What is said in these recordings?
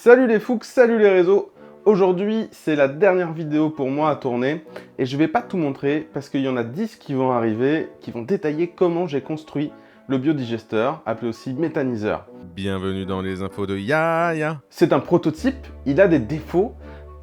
Salut les fouks, salut les réseaux. Aujourd'hui, c'est la dernière vidéo pour moi à tourner et je vais pas tout montrer parce qu'il y en a 10 qui vont arriver, qui vont détailler comment j'ai construit le biodigesteur, appelé aussi méthaniseur. Bienvenue dans les infos de Yaya. C'est un prototype, il a des défauts,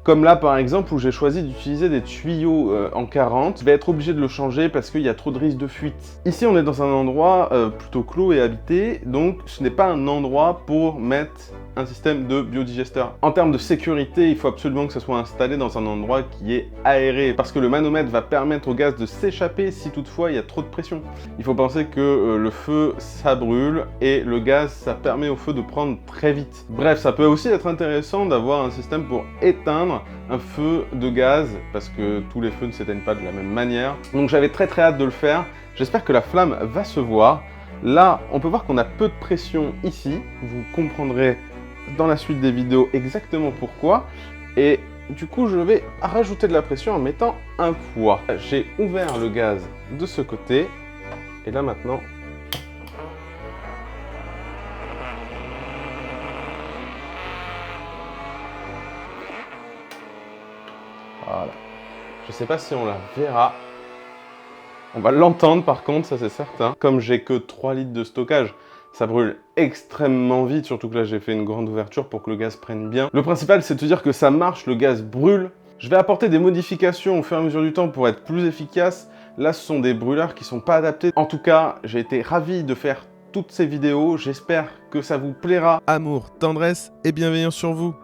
comme là par exemple où j'ai choisi d'utiliser des tuyaux en 40. Je vais être obligé de le changer parce qu'il y a trop de risques de fuite. Ici on est dans un endroit plutôt clos et habité, donc ce n'est pas un endroit pour mettre un système de biodigesteur. En termes de sécurité, il faut absolument que ça soit installé dans un endroit qui est aéré, parce que le manomètre va permettre au gaz de s'échapper si toutefois il y a trop de pression. Il faut penser que le feu, ça brûle, et le gaz, ça permet au feu de prendre très vite. Bref, ça peut aussi être intéressant d'avoir un système pour éteindre un feu de gaz, parce que tous les feux ne s'éteignent pas de la même manière. Donc j'avais très hâte de le faire. J'espère que la flamme va se voir. Là, on peut voir qu'on a peu de pression ici. Vous comprendrez dans la suite des vidéos exactement pourquoi. Et du coup, je vais rajouter de la pression en mettant un poids. J'ai ouvert le gaz de ce côté. Et là maintenant, voilà. Je sais pas si on la verra. On va l'entendre par contre, ça c'est certain. Comme j'ai que 3 litres de stockage, ça brûle extrêmement vite, surtout que là j'ai fait une grande ouverture pour que le gaz prenne bien. Le principal c'est de se dire que ça marche, le gaz brûle. Je vais apporter des modifications au fur et à mesure du temps pour être plus efficace. Là ce sont des brûleurs qui sont pas adaptés. En tout cas, j'ai été ravi de faire toutes ces vidéos, j'espère que ça vous plaira. Amour, tendresse et bienveillance sur vous.